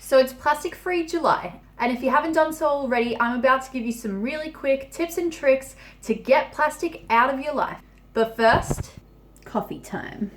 So it's Plastic Free July, and if you haven't done so already, I'm about to give you some really quick tips and tricks to get plastic out of your life. But first, coffee time.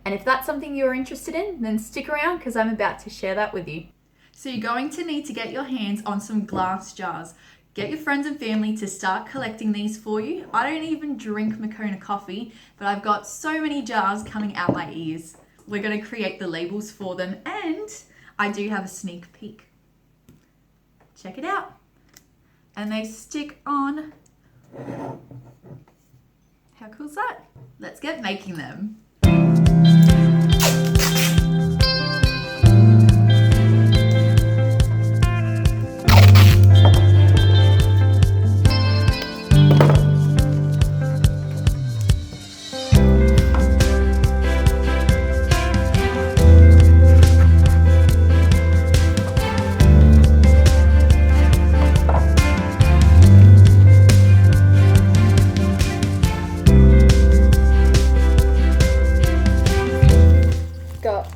And if that's something you're interested in, then stick around because I'm about to share that with you. So you're going to need to get your hands on some glass jars. Get your friends and family to start collecting these for you. I don't even drink Moccona coffee, but I've got so many jars coming out my ears. We're going to create the labels for them, and I do have a sneak peek. Check it out. And they stick on. How cool is that? Let's get making them.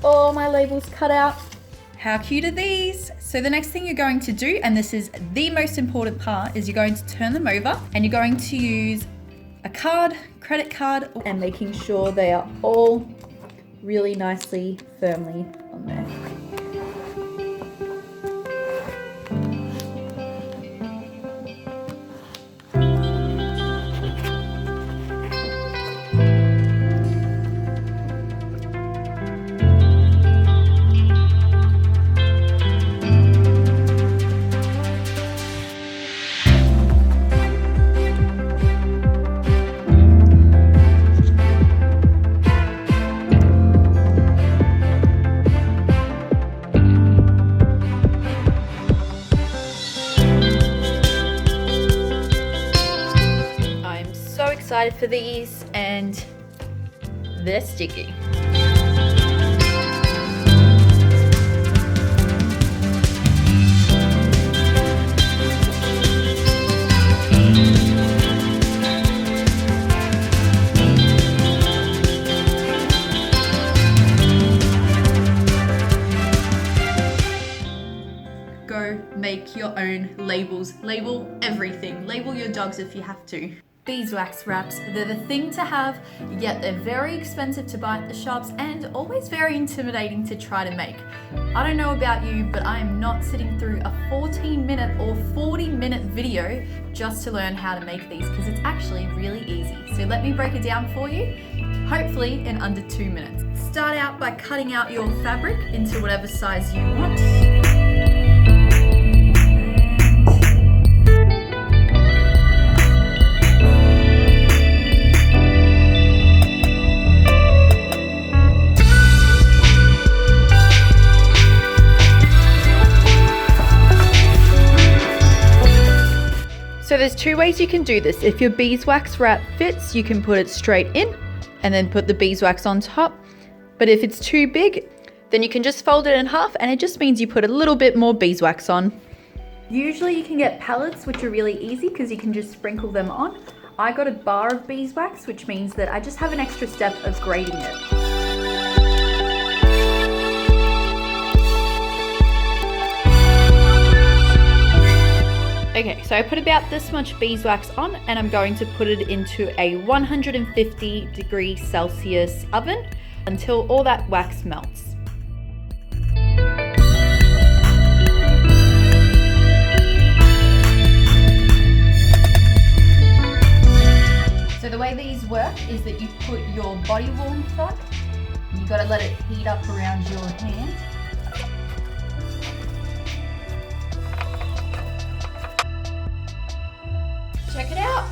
All my labels cut out. How cute are these? So the next thing you're going to do, and this is the most important part, is you're going to turn them over and you're going to use a card, credit card, and making sure they are all really nicely, firmly on there. Excited for these, and they're sticky. Go make your own labels. Label everything. Label your dogs if you have to. Beeswax wraps, they're the thing to have, yet they're very expensive to buy at the shops and always very intimidating to try to make. I don't know about you, but I am not sitting through a 14-minute or 40-minute video just to learn how to make these, because it's actually really easy. So let me break it down for you, hopefully in under 2 minutes. Start out by cutting out your fabric into whatever size you want. So there's two ways you can do this. If your beeswax wrap fits, you can put it straight in and then put the beeswax on top. But if it's too big, then you can just fold it in half, and it just means you put a little bit more beeswax on. Usually you can get pellets, which are really easy because you can just sprinkle them on. I got a bar of beeswax, which means that I just have an extra step of grating it. Okay, so I put about this much beeswax on, and I'm going to put it into a 150°C oven until all that wax melts. So the way these work is that you put your body warmth on, and you've got to let it heat up around your hand. Check it out.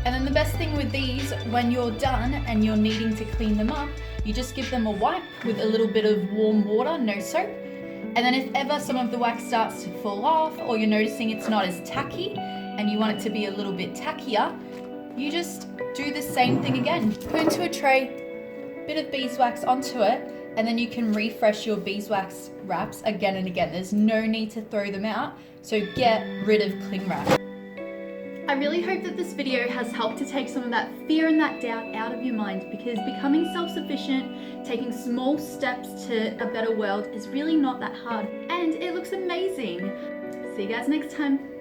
And then the best thing with these, when you're done and you're needing to clean them up, You just give them a wipe with a little bit of warm water, no soap. And then if ever some of the wax starts to fall off or you're noticing it's not as tacky and you want it to be a little bit tackier, you just do the same thing again. Put into a tray, bit of beeswax onto it, and then you can refresh your beeswax wraps again and again. There's no need to throw them out, so get rid of cling wrap. I really hope that this video has helped to take some of that fear and that doubt out of your mind, because becoming self-sufficient, taking small steps to a better world is really not that hard, and it looks amazing. See you guys next time.